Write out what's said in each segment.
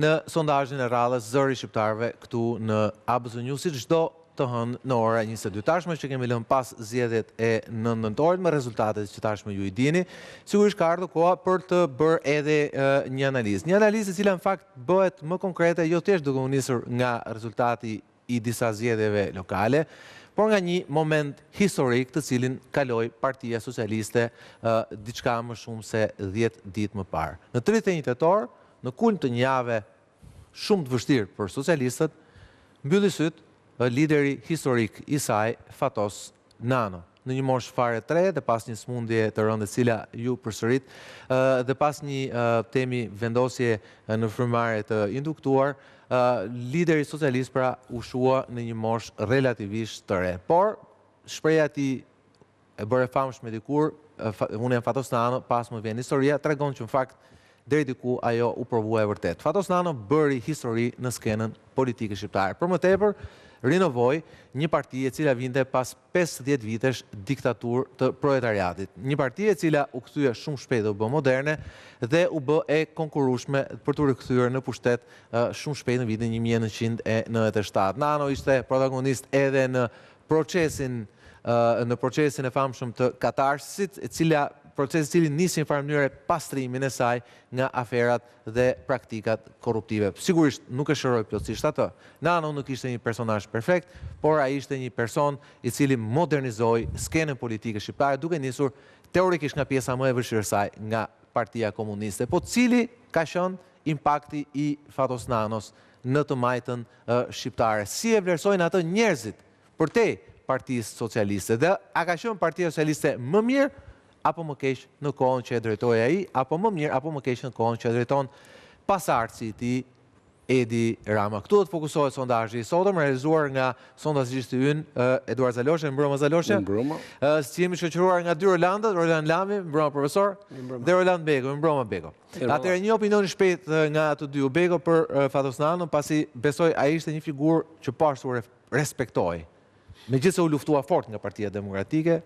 Në sondazhin e radhës zëri shqiptarëve këtu në ABC News çdo të hënë në ora 22 tashmë që kemi lënë pas zgjedhjet e 9 nëntorit me rezultatet që tashmë ju i dini, sigurisht ka ardhur koha për të bërë edhe një analizë. Një analizë e cila në fakt bëhet më konkrete jo thjesht duke u nisur nga rezultati i disa zgjedhjeve lokale, por nga një moment historik të cilin kaloi Partia Socialiste diçka më shumë se 10 ditë më parë. Në 31 tetor, në kulm të një jave shumë të vështirë për socialistët, mbylli syt lideri historik i saj, Fatos Nano. Në një moshë fare të re dhe pas një smundje të rëndë e cila ju përsërit dhe pas një temi vendosje në frymëmarrje të induktuar, lideri socialist pra u shua në një moshë relativisht të re. Por shpreha e tij e bëre famshme dikur, unë jam Fatos Nano, pas më vjen historia, tregon që në fakt deri diku ajo u provua e vërtet. Fatos Nano bëri histori në skenën politike shqiptare. Për më tepër, rinovoi një parti e cila vinte pas 50 vitesh diktaturë të proletariatit. Një parti e cila u kthye shumë shpejt dhe u bë moderne dhe u bë e konkurrueshme për të rikthyer në pushtet shumë shpejt në vitin 1997. Nano ishte protagonist edhe në procesin e famshëm të katarsit, procesi i cili nisi në farë mënyrë pastrimin e saj nga aferat dhe praktikat korruptive. Sigurisht nuk e shëroi plotësisht atë. Nano nuk ishte një personazh perfekt, por ai ishte një person i cili modernizoi skenën politike shqiptare duke nisur teorikisht nga pjesa më e vështirë e saj, nga Partia Komuniste. Po cili ka qenë impakti i Fatos Nanos në të majtën shqiptare? Si e vlerësojnë atë njerëzit përtej Partisë Socialiste? Dhe a ka qenë Partia Socialiste më mirë apo më keq në kohën që e drejtoi ai, apo më mirë apo më keq në kohën që e drejton pasardhësi i tij Edi Rama? Këtu do të fokusohet sondazhi i sotëm, realizuar nga sondazhisti ynë Eduard Zaloshe. Mbrëma Zaloshe. Mbrëma. Si jemi shoqëruar nga dy Rolandët, Roland Lami, mbrëma profesor, dhe Roland Bego, mbrëma Bego. Atëherë një opinion i shpejt nga të dy. Bego për Fatos Nanon, pasi besoj ai ishte një figurë që pashtu respektoi. Megjithëse u luftua fort nga Partia Demokratike,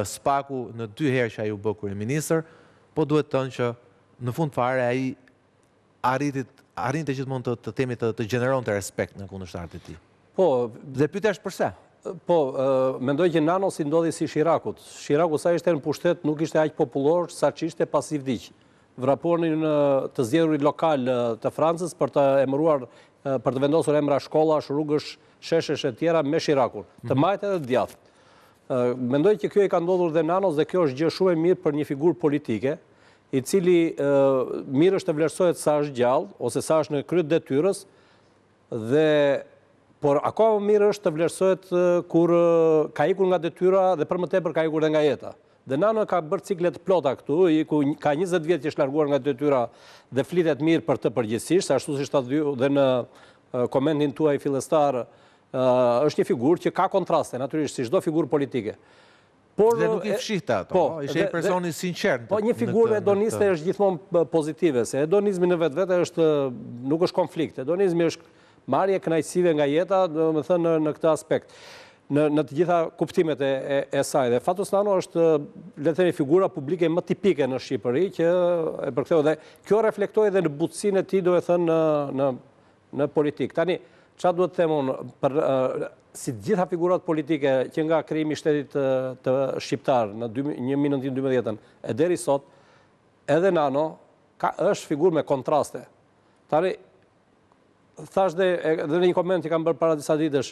spaku në 2 herë që ai u bë kryeministër, po duhet të thënë që në fund fare ai arrinte gjithmonë të themi të gjeneronte respekt nga kundërshtarët e tij. Po, dhe pyetja është pse? Po, mendoj që Nano si ndodhi si Shirakut. Shiraku sa ishte në pushtet nuk ishte aq popullor sa që ishte pas i vdiq. Vraponin të zgjedhurit lokal të Francës për të emëruar, për të vendosur emra shkollash, rrugësh, sheshesh e tjera me Shirakun, të majtë edhe të djathtë. Mendoj që kjo i ka ndodhur dhe Nanos dhe kjo është gjë shumë e mirë për një figurë politike, i cili mirë është të vlerësohet sa është gjallë, ose sa është në krye të detyrës, por akoma mirë është të vlerësohet kur ka ikur nga detyra dhe për më tepër ka ikur dhe nga jeta. Dhe Nano ka bërë ciklet plota këtu, ku ka 20 vjet që është larguar nga detyra dhe flitet mirë për të përgjithsisht, ashtu si shtatë dhe në komentin tuaj fillestar, është një figurë që ka kontraste, natyrisht, si çdo figurë politike. Dhe nuk i fshihte ato, ishte një person i sinqert. Po, një figurë hedoniste është gjithmonë pozitive, se hedonizmi në vetvete nuk është konflikt. Hedonizmi është marrje kënaqësive nga jeta, domethënë në këtë aspekt, në të gjitha kuptimet e saj. Dhe Fatos Nano është, le të themi, figura publike më tipike në Shqipëri, që e përktheu dhe kjo reflektoi edhe në butësinë e tij, domethënë në politikë. Tani, çfarë duhet të them unë, si gjitha figurat politike që nga krijimi i shtetit të shqiptar në 1912 e deri sot, edhe Nano është figurë me kontraste. Tani, thash dhe në një koment që kam bërë para disa ditësh,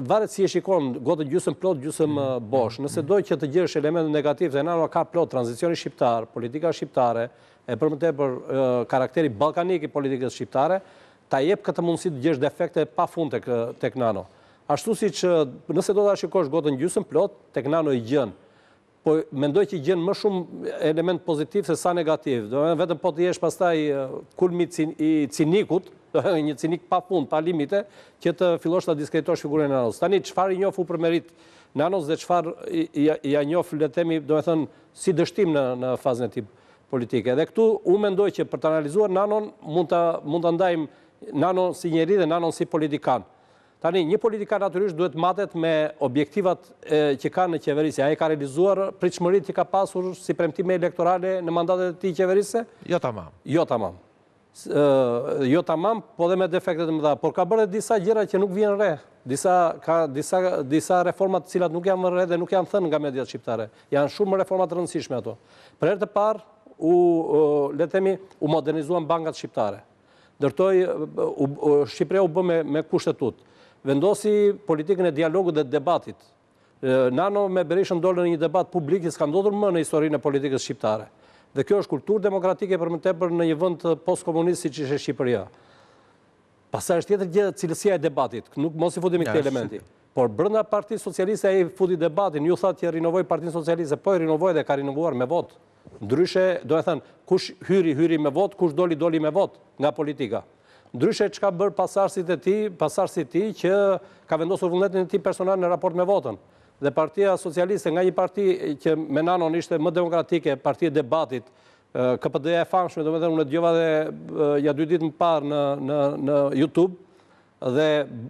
varet si e shikon, gotë gjysmë plot, gjysmë bosh. Nëse do që të gjesh elemente negativ, dhe Nano ka plot tranzicioni shqiptar, politika shqiptare, e për më tepër karakteri ballkanik i politikës shqiptare, ta jep këtë mundësi të gjesh defekte pa fund tek Nano. Ashtu si që nëse do ta shikosh gotën gjysmë plot, tek Nano i gjen. Po mendoj që i gjen më shumë element pozitiv se sa negativ. Vetëm po të jesh pastaj kulmi i cinikut, një cinik pa fund, pa limite, që të fillosh ta diskretosh figurën e Nanos. Tani çfarë i njoh u për merit Nanos dhe çfarë ja njoh, le të themi, domethënë si dështim në fazën e tij politike. Dhe këtu unë mendoj që për të analizuar Nanon mund ta ndajmë Nanon si njeri dhe Nanon si politikan. Tani, një politikan natyrisht duhet matet me objektivat që ka në qeverisje. Ai ka realizuar pritshmëritë që ka pasur si premtime elektorale në mandatet e tij qeverisje? Jo tamam. Jo tamam. jo tamam, po dhe me defektet e mëdha, por ka bërë disa gjëra që nuk vjen re. Disa reformat të cilat nuk janë më re dhe nuk janë thënë nga mediat shqiptare. Janë shumë reformat të rëndësishme ato. Për herë të parë, le të themi, u modernizuan bankat shqiptare. Shqipëria u bë me kushtetut. Vendosi politikën e dialogut dhe debatit. Nano me Berishën dolën në një debat publik që s'ka ndodhur më në historinë e politikës shqiptare. Dhe kjo është kulturë demokratike për më tepër në një vend post-komunist siç ishte Shqipëria. Pastaj është tjetër gjë cilësia e debatit, nuk mos i futemi këtë elementi. Por brenda Partisë Socialiste ai futi debatin, ju thatë që rinovoi Partinë Socialiste, po e rinovoi dhe ka rinovuar me votë. Ndryshe, do e thënë, kush hyri me votë, kush doli me votë nga politika. Ndryshe çka bërë pasardhësit e tij që ka vendosur vullnetin e tij personal në raport me votën. Dhe Partia Socialiste nga një parti që me nanon ishte më demokratike, partia e debatit, KPD-ja e famshme, domethënë unë dëgjova dhe ja 2 ditë më parë në YouTube dhe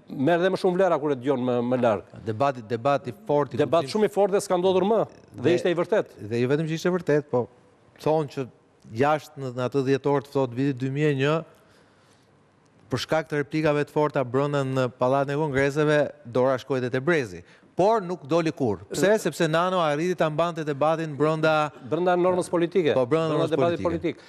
merr dhe më shumë vlera kur e dëgjon më larg. Debati fort. Debat shumë i fortë dhe s'ka ndodhur më. Dhe ishte i vërtet. Dhe jo vetëm që ishte vërtet, po thonë që jashtë në atë 10 orë të thotë vitit 2001, për shkak të replikave të forta brenda në Pallatin e Kongreseve, dora shkoi te Brezi. Por nuk doli kur. Pse? Sepse Nano arriti ta mbante debatin brenda normës politike. Po, brenda normës debatit politik.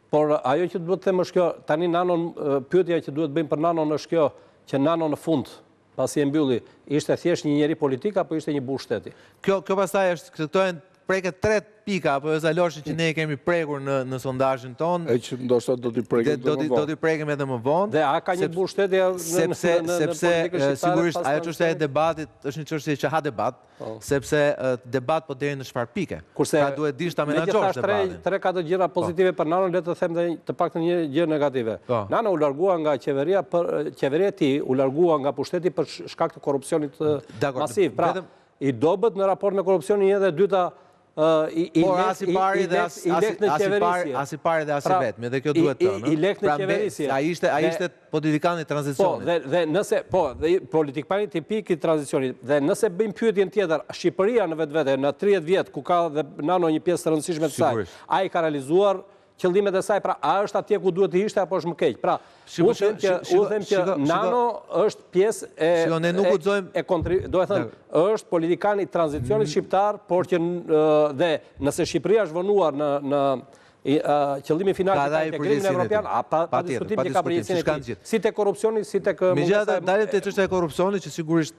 Por ajo që duhet të them është kjo, tani Nanon, pyetja që duhet bëjmë për Nanon është kjo, që Nano në fund, pasi e mbylli, ishte thjesht një njeri politik apo ishte një burr shteti? Kjo pastaj është këto janë preket 3 pika, apo Zaloshi që ne kemi prekur në sondazhin ton. E që ndoshta do t'i prekim edhe më vonë. Do t'i prekim edhe më vonë. Dhe a ka një burr shteti në politikën shqiptare? Sigurisht ajo çështja e debatit është një çështje që ha debat, sepse debat po deri në çfarë pike. Pra duhet dish ta menaxhosh debatin. 3-4 gjëra pozitive për Nanon, le të them të paktën një gjë negative. Nano u largua nga qeveria e tij, u largua nga pushteti për shkak të korrupsionit masiv. Pra, i dobët në raport me korrupsionin edhe dyta por as i pari dhe as i vetmi, dhe kjo duhet thënë. I lek në qeverisje. Ai ishte politikani i tranzicionit. Dhe politikani tipik i tranzicionit. Dhe nëse bëjmë pyetjen tjetër, Shqipëria në vetvete në 30 vjet ku ka dhe Nano një pjesë të rëndësishme të saj, ai ka realizuar qëllimet e saj, pra a është atje ku duhet të ishte apo është më keq? Pra, u them që Nano është pjesë do e thënë, është politikan i tranzicionit shqiptar, por që dhe nëse Shqipëria është vënuar në qëllimi final të integrimin evropian, pa diskutim që ka përjetësinë e tij. Si te korrupsioni, si tek megjithatë dalim te çështja e korrupsionit që sigurisht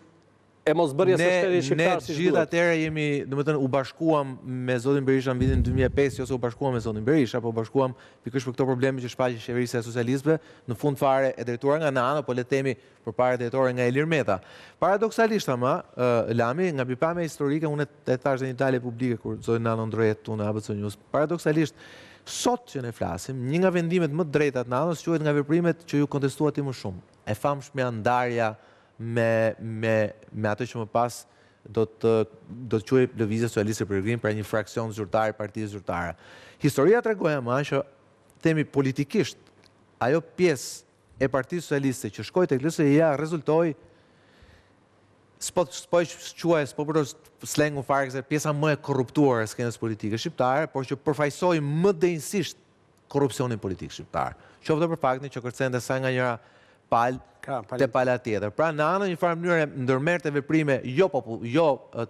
e mosbërjes së shtetit shqiptar si ne gjithë atëherë jemi, domethënë u bashkuam me zotin Berisha në vitin 2005, ose u bashkuam me zotin Berisha, po u bashkuam pikërisht për këto probleme që shfaqej qeverisja e socialistëve, në fund fare e drejtuar nga Nano, po le të themi përpara drejtuar nga Ilir Meta. Paradoksalisht ama, Lami, nga pikpamja historike, unë e thash në një dalje publike kur zoti Nano ndroi tu në ABC News. Paradoksalisht, sot që ne flasim, një nga vendimet më të drejta të Nanos quhet nga veprimet që ju kontestuat më shumë. E famshmja ndarja me atë që më pas do të quaj Lëvizja Socialiste për Peregrin, pra një fraksion zyrtar i Partisë Zyrtare. Historia tregon ama që themi politikisht ajo pjesë e Partisë Socialiste që shkoi tek LSI-ja rezultoi s'po për slengu fare se pjesa më e korruptuar e skenës politike shqiptare, por që përfaqësoi më denjësisht korrupsionin politik shqiptar. Qoftë për faktin që kërcente sa nga njëra palë te pala tjetër. Pra në anë një farë mënyrë ndërmerrte veprime jo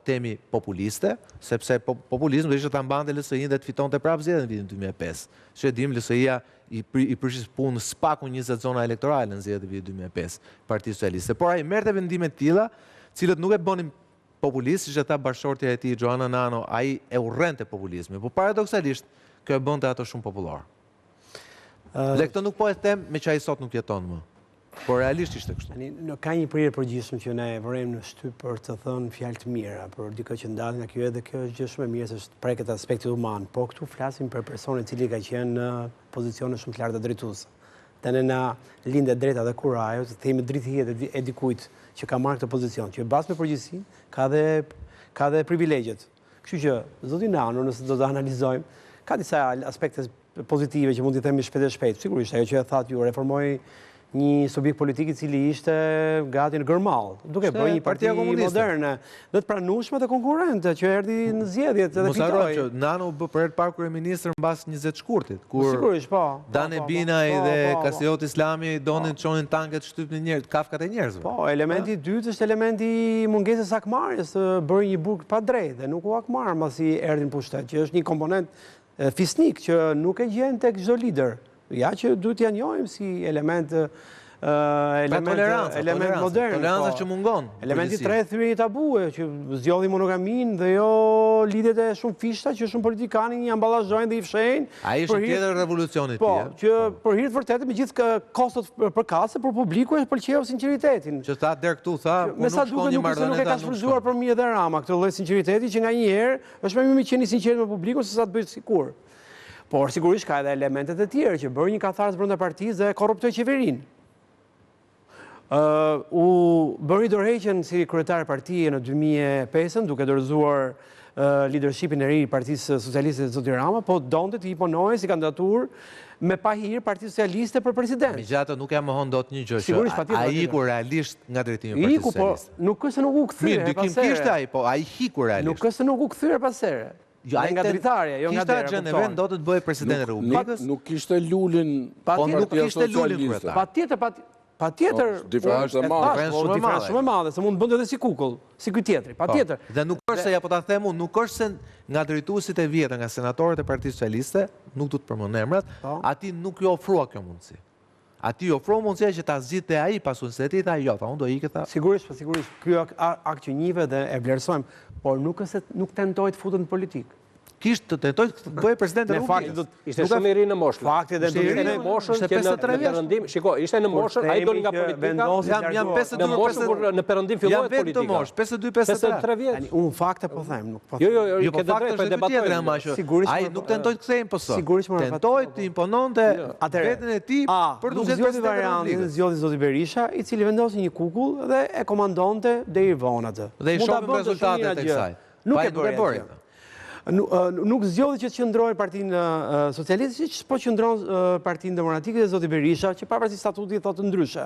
temi populiste, sepse populizmi do ishte ta mbante LSI-n dhe të fitonte prapë zgjedhjen në vitin 2005. Që e dim LSI-ja i prishis punë spaku 20 zona elektorale në zgjedhjet e vitit 2005, Partia Socialiste. Por ai merrte vendime të tilla, cilët nuk e bënin populist, siç e tha bashkëshortja e tij Joana Nano, ai e urrente populizmin, por paradoksalisht kjo e bënte ato shumë popullor. Dhe këtë nuk po e them me që ai sot nuk jeton më. Por realisht ishte kështu. Ka një prirje përgjithshme që ne vërejmë në shtyp për të thënë fjalë të mira, për dikë që ndalë nga kjo, edhe kjo është gjë shumë e mirë se preket aspektit human, po këtu flasim për personin i cili ka qenë në pozicione shumë të larta drejtuese. Tani na lindet drejta dhe kurajo, të themi drejtësia e dikujt që ka marrë këtë pozicion, që bas me përgjithësinë ka dhe privilegjet. Kështu që zoti Nano, nëse do të analizojmë, ka disa aspekte pozitive që mund t'i themi shpejt e shpejt. Sigurisht ajo që e thatë ju reformoi një subjekt politik i cili ishte gati në gërmall, duke bërë një parti moderne, dhe të pranueshme dhe konkurrente që erdhi në zgjedhjet dhe Mos harro fitoi. që Nano u bë për herë të parë kryeministër mbas 20 shkurtit, kur Sigurisht, po. Dane Binaj dhe Kasioti Islami donin të çonin tanket shtypnin njerëz, kafkat e njerëzve. Po, elementi i dytë është elementi i mungesës akmarrjes, të bërë një burg pa drejtë dhe nuk u akmarr mbasi erdhin në pushtet, që është një komponent fisnik që nuk e gjen tek çdo lider. Ja që duhet t'ja njohim si element modern. Toleranca që mungon. Elementi tretë, thyrje një tabue, që zgjodhi monogamin dhe jo lidhet e shumë fishta që shumë politikanin një amballazhojnë dhe i fshejnë. Ai është tjetër revolucionit Po, tij. që për hir të vërtetë me gjithë kostot përkatëse, për publiku e pëlqeu sinqeritetin. Që tha der këtu, tha, Me sa duket nuk e ka shfrytzuar për mirë dhe Rama këtë lloj sinqeriteti që nganjëherë është më mirë qenë i sinqert me publikun se sa të bëj sikur. Por sigurisht ka edhe elementet e tjerë që bërë një katharës brenda partisë dhe korruptoi qeverinë. U bëri dorëheqjen si kryetar partije në 2005 duke dorëzuar leadershipin e ri i Partisë Socialiste zoti Rama, po donte të imponohej si kandidaturë me pa hir Partisë Socialiste për president. Megjithatë nuk ja mohon dot një gjë Sigurisht, që patjetër, ai iku realisht nga drejtimi i Partisë Iku, po Socialiste. nuk është se nuk u kthye. Mirë, dykim kishte ai, po ai hiku realisht. Nuk është se nuk u kthye pas here. Ai nga dritarja, jo nga dera. Kishte gjën e vet do të bëhej president e Republikës. Nuk kishte lulin Po nuk Partia kishte lulin Socialiste. kryetar. Patjetër. Diferencë e madhe. Diferencë shumë e madhe, se mund të bënte edhe si kukull, si ky tjetri, patjetër. Dhe nuk është se ja po ta them unë, nuk është se nga drejtuesit e vjetër, nga senatorët e Partisë Socialiste, nuk do të përmend emrat, ati nuk ju ofrua kjo mundësi. Ati ju ofrua mundësia që ta zgjidhte ai pasuesët e tij, tha jo, tha unë do ikë tha. Sigurisht, ky akt që njive dhe e vlerësojmë, por nuk është se nuk tentoi të futet në politikë. Kishte të tentoj të bëhej president e Republikës. Ishte shumë i ri në moshë. Fakti dhe ishte në moshën që në perëndim, shiko, ishte në moshën, ai doli nga politika. Jam 52 në moshën kur në perëndim fillohet politika. Jam vetë moshë, 52-53 vjeç. Unë fakte po them, nuk po. Jo, po fakti është debatojmë ama që ai nuk tentoi të kthehej po sot. Tentoi të impononte veten e tij për të qenë president e Republikës. Zgjodhi zoti Berisha, i cili vendosi një kukull dhe e komandonte deri vonë atë. Dhe i shohim rezultatet e kësaj. Nuk e bëri. Nuk zgjodhi që të qëndrojë Partinë Socialiste, që po qëndron Partinë Demokratike dhe zoti Berisha, që pavarësisht statutit thotë ndryshe.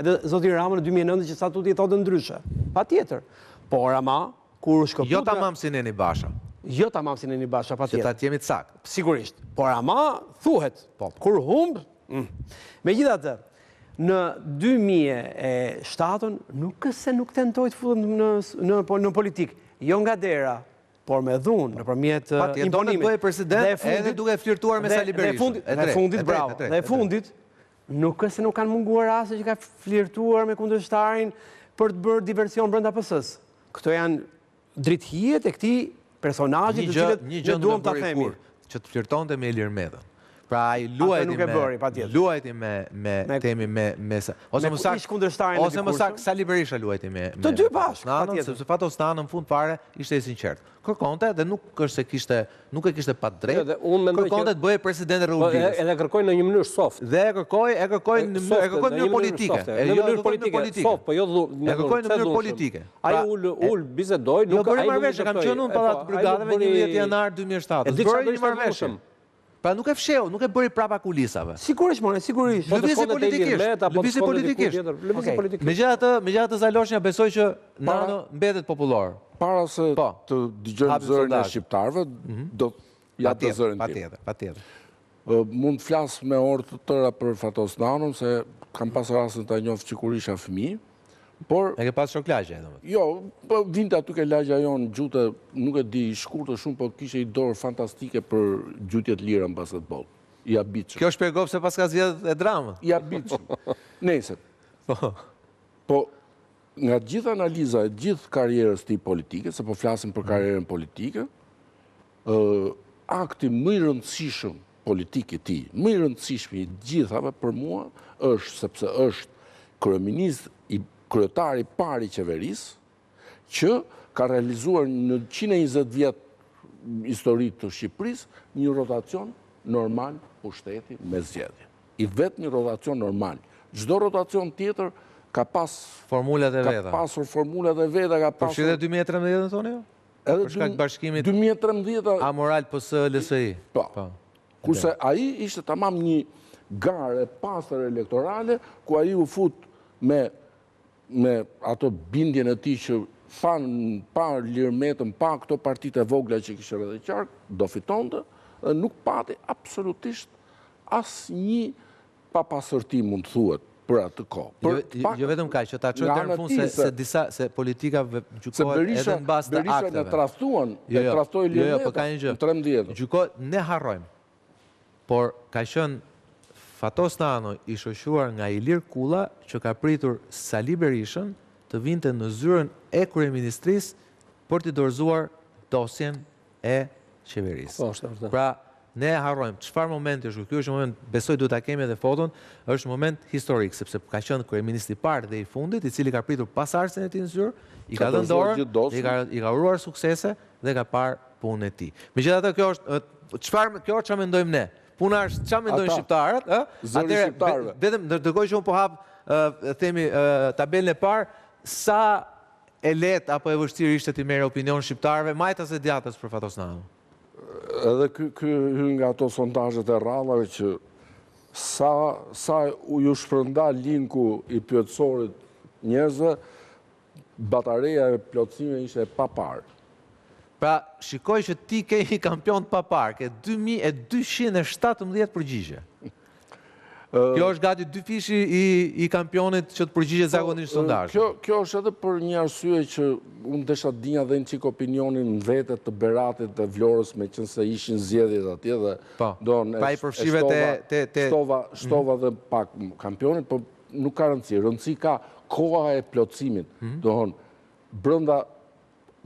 Edhe zoti Rama në 2009 që statuti thotë ndryshe. Patjetër. Por ama kur u shkëput. Jo tamam si Neni Basha. Jo tamam si Neni Basha, patjetër. Që ta jemi të saktë. Sigurisht. Por ama thuhet, kur humb. Megjithatë, në 2007 nuk është se nuk tentoi të futet në politikë, jo nga dera, por me dhunë, nëpërmjet imponimit. Do të bëjë president edhe duke flirtuar me Sali Berisha. Dhe fundit, bravo. Dhe fundit, nuk është se nuk kanë munguar raste që ka flirtuar me kundërshtarin për të bërë diversion brenda PS-s. Këto janë drithijet e këtij personazhi të cilët ne duam ta themi. Që të flirtonte me Ilir Medën. Pra ai luajti me temi me ose më saktë Sali Berisha luajti me të dy bashkë, patjetër. Sepse Fatos Nano në fund fare ishte i sinqert. Kërkonte dhe nuk është se nuk e kishte pa drejtë. Kërkonte të bëhej president e Republikës. Edhe kërkoi në një mënyrë soft. Dhe e kërkoi në mënyrë politike. Në mënyrë politike, soft, po jo e kërkoi në mënyrë politike. Ai ul bisedoi, nuk ai marrëveshje, kam qenë unë pallat brigadave 11 janar 2007. Bëri një marrëveshje. Pra nuk e fsheu, nuk e bëri prapa kulisave. Sigurisht, sigurisht. Lëvizje politikisht. Megjithatë Zaloshnja besoj që Nano mbetet popullor. Para se të dëgjojmë zërin e shqiptarëve, do ja të zërin tim. Patjetër. Mund të flas me orë të tëra për Fatos Nanon, se kam pas rastin ta njoh që kur isha fëmijë. Por e ke pas shok lagje domethënë. Jo, po vinte aty ke lagja jon gjutë, nuk e di, shkurtër shumë, po kishte një dorë fantastike për gjutje të lira në basketboll. I habitshëm. Kjo shpjegon pse pas ka zgjedh e dramën. I habitshëm. Nëse. Po nga gjithë analiza e gjithë karrierës tij politike, se po flasim për karrierën politike, akti më i rëndësishëm politik i tij, më i rëndësishëm i gjithave për mua është sepse është kryeminist i kryetari parë i qeverisë, që ka realizuar në 120 vjet historitë të Shqipërisë një rotacion normal pushteti me zgjedhje. I vetë një rotacion normal. Çdo rotacion tjetër ka pas formulat e veta. Ka pasur formulat e veta, ka pasur. Përfshirë 2013 thoni ju? Edhe për shkak të bashkimit 2013 Amoral PS LSI. Po. Kurse ai ishte tamam gare pastër elektorale, ku ai u fut me ato bindjen e tij që pa Lirmetën, pa këto partitë e vogla që kishte edhe qark, do fitonte, dhe nuk pati absolutisht asnjë papastërti, mund të thuhet, për atë kohë. Jo vetëm kaq, që ta çojë në fund se politika gjykohet edhe në bazë të akteve. Berisha në traftuan, e traftoi Lirmetën në 13. Gjykohet, ne harrojmë. Por ka qenë Fatos Nano i shoqëruar nga Ilir Kulla, që ka pritur Sali Berishën të vinte në zyrën e kryeministrisë për të dorëzuar dosjen e qeverisë. Pra, ne harrojmë. Çfarë momenti është ky? Është moment, besoj duhet ta kemi edhe foton, është moment historik, sepse ka qenë kryeministri i parë dhe i fundit, i cili ka pritur pasardhësin e tij në zyrë, i ka dhënë dorë, i ka uruar suksese dhe ka parë punën e tij. Megjithatë, kjo çfarë mendojmë ne? Puna është çfarë mendojnë shqiptarët, Atëherë, vetëm ndërkohë që unë po hap themi tabelën e parë, sa e lehtë apo e vështirë ishte ti merr opinion shqiptarëve, majtas e djatës për Fatos Nano. Edhe ky hyn nga ato sondazhet e rrallave që sa ju shpërnda linku i pyetësorit njerëzve, batareja e plotësimeve ishte e paparë. Pra, shikoj që ti ke një kampion të papar, ke 2217 përgjigje. Kjo është gati 2 fishi i kampionit që të përgjigje zakonisht sondazh. Kjo është edhe për një arsye që unë desha dinja dhe në qik opinionin në vete të Beratit dhe Vlorës, me qënë se ishin zgjedhjet atje dhe pra i përfshive shtova dhe pak kampionit, po nuk ka rëndësi. Rëndësi ka koha e plotësimit. Brënda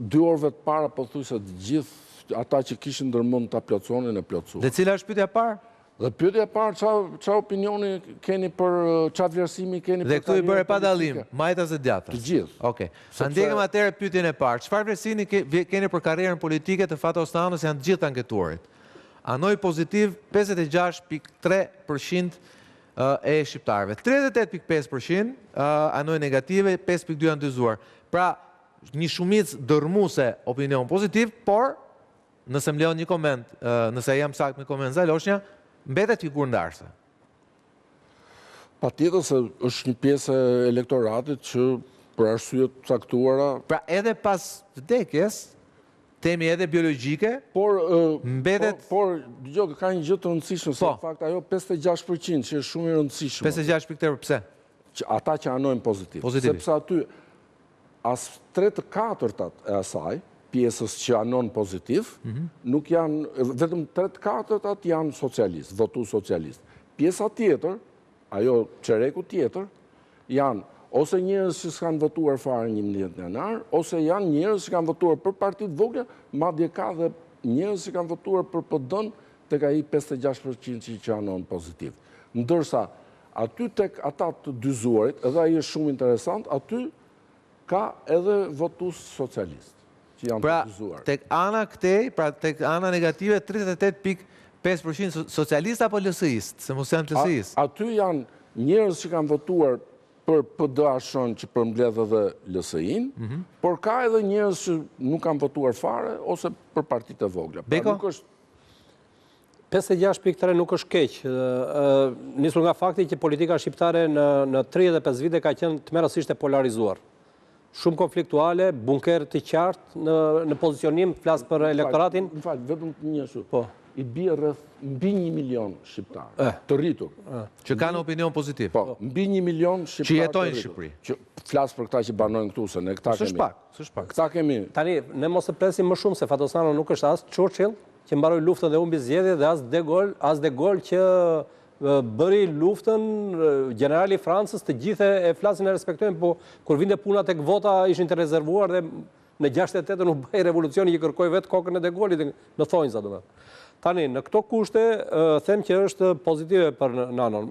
2 orëve të para, po thuj se gjithë ata që kishin ndërmend ta plotësonin e plotësuan. Dhe cila është pyetja e parë? Dhe pyetja e parë, çfarë opinioni keni për, çfarë vlerësimi keni për... Dhe këtu i bëre pa dallim, majtas e djatës. Të gjithë. Okej. Ndjekëm atëherë pyetjen e parë. Çfarë vlerësimi keni për karrierën politike të Fatos Nanos, janë të gjithë anketuarit? Anoj pozitiv 56.3% e shqiptarëve. 38.5% anoj negative, 5.2 janë dyzuar. Pra, një shumicë dërmuese opinion pozitiv, por nëse më lejon një koment, nëse jam sakt me koment Zaloshnja, mbetet figurë ndarëse. Patjetër se është një pjesë e elektoratit që për arsye të caktuara. Pra edhe pas vdekjes, temi edhe biologjike, mbetet... Por, dëgjoj, ka një gjë të rëndësishme, se në fakt ajo 56% që është shumë i rëndësishme. 56.3%, pse? Ata që anojnë pozitiv. Sepse aty as 3/4 e asaj, pjesës që anon pozitiv, nuk janë, vetëm 3/4 janë socialist, votu socialist. Pjesa tjetër, ajo qereku tjetër, janë ose njerëz që s'kanë votuar fare 11 janar, ose janë njerëz që kanë votuar për partitë vogla, madje ka dhe njerëz që kanë votuar për PD-n, tek ai 56% që anon pozitiv. Ndërsa aty tek ata të dyzuarit, edhe ai është shumë interesant, aty ka edhe votus socialist që janë të dyzuar. Tek ana këtej, pra tek ana negative 38.5% socialist apo LSI-ist, se mos janë LSI-ist. Aty janë njerëz që kanë votuar për PD-shën që përmbledh edhe LSI-n, por ka edhe njerëz që nuk kanë votuar fare ose për partitë e vogla. Beko? 56.3 nuk është keq. Nisur nga fakti që politika shqiptare në 35 vite ka qenë tmerrësisht e polarizuar. Shumë konfliktuale, bunker të qartë në pozicionim, flasë për elektoratin. Në falë, vetëm një shu. I bie rreth mbi 1 milion shqiptarë të rritur. Që kanë opinion pozitiv. Po, mbi 1 milion shqiptarë që jetojnë në Shqipëri. Që flasë për këta që banojnë këtu, se ne këta kemi. Së shpak. Këta kemi. Tani, ne mos të presim më shumë, se Fatos Nano nuk është as Churchill, që mbaroi luftën dhe humbi zgjedhjet, dhe as De Gaulle që bëri luftën, generali Francës, të gjithë e flasin e respektojnë, po kur vinte puna tek vota ishin të rezervuar dhe në 68 nuk bëj revolucioni që kërkoi vetë kokën e De Gaullit në thonjza domethënë. Tani, në këto kushte, them që është pozitive për Nanon.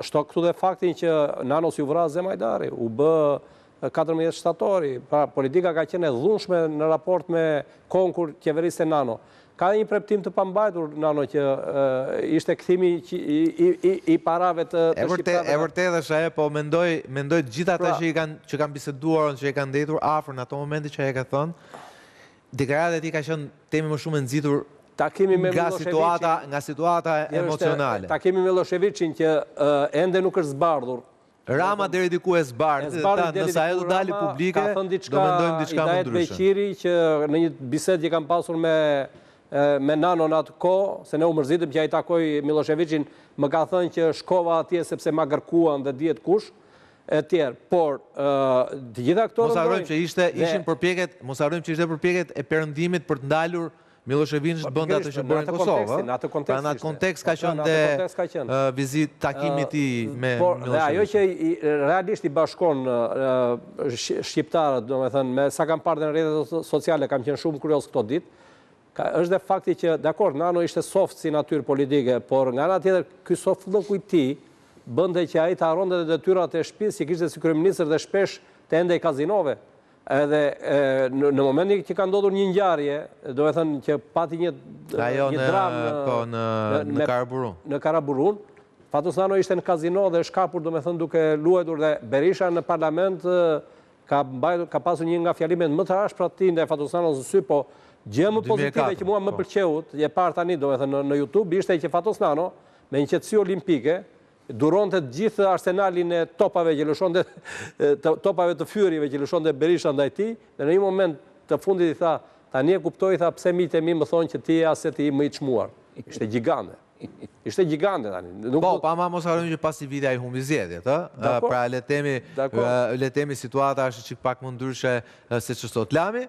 Shto këtu dhe faktin që Nanos ju vra Zem Hajdari, u bë 14 shtatori, pra politika ka qenë e dhunshme në raport me kohën kur qeveriste Nano. Ka një preptim të pambajtur, Nano, që ishte kthimi i parave të shqiptarëve. E vërtet është ajo, po mendoj gjithë ata që kanë biseduar, që e kanë ndetur afër në ato momente që e ka thënë, deklaratat e tij ka qenë temi më shumë e nxitur Takimi me nga situata emocionale. Takimi me Miloševićin që ende nuk është zbardhur. Rama deri diku e zbardh, nëse ajo do dali publike, do mendojmë diçka më ndryshe. Beqiri që në një bisedë që kam pasur me Nanon atë kohë, se ne u mërzitëm që ai takoi Miloševićin, më ka thënë që shkova atje sepse ma gërkuan dhe dihet kush, e tjerë. Por të gjitha këto mos harrojmë që ishte përpjekjet e perëndimit për të ndalur Milošević bënte atë që bën në Kosovë. Pra në atë kontekst ka qenë dhe vizit takimi i tij me Milošević. Dhe ajo që realisht i bashkon shqiptarët, domethënë, me sa kam parë në rrjetet sociale, kam qenë shumë kurioz këto ditë, është dhe fakti që, dakor, Nano ishte soft si natyrë politike, por nga ana tjetër ky soft lloku i tij bënte që ai të harronte dhe detyrat e shtëpisë që kishte si kryeminist dhe shpesh të ende kazinove. Edhe në momentin që ka ndodhur një ngjarje, do e thënë që pati një dramë në Karaburun. Në Karaburun, Fatos Nano ishte në kazino dhe shkapur, do me thënë, duke luajtur, dhe Berisha në parlament ka pasur një nga fjalimet më të rashpra të tij ndaj Fatos Nano në sy, po gjë më pozitive që mua më pëlqeut, e parë tani, do me thënë, në YouTube, ishte që Fatos Nano me një qetësi olimpike duronte të gjithë arsenalin e topave që lëshonte, topave të fyrive që lëshonte Berisha ndaj tij, dhe në një moment të fundit i tha, tani e kuptoj, tha, pse miqtë e mi më thonë që ti je aset i më i çmuar. Ishte gjigante. Ishte gjigante tani. Po, pa ma mos harrojmë që pasi viti ai humbi zgjedhjet, ë? Pra le temi situata është çik pak më ndryshe se ç'sot Lami.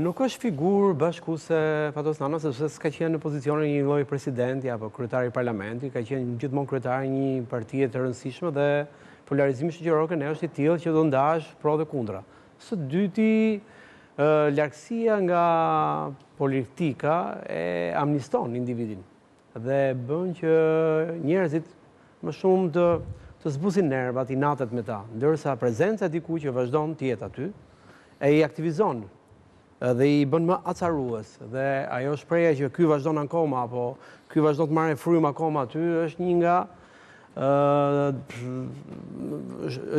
Nuk është figurë bashkuese Fatos Nano, sepse s'ka qenë në pozicionin një lloj presidenti apo kryetari i parlamentit, ka qenë gjithmonë kryetari një partie të rëndësishme dhe polarizimi shoqëror që ne është i tillë që do ndash pro dhe kundra. Së dyti, largësia nga politika e amniston individin dhe bën që njerëzit më shumë të zbusin nervat, i natet me ta, ndërsa prezenca e dikujt që vazhdon të jetë aty e i aktivizon dhe i bën më acarues, dhe ajo shpreha që ky vazhdon akoma apo ky vazhdon të marrë frymë akoma aty është një nga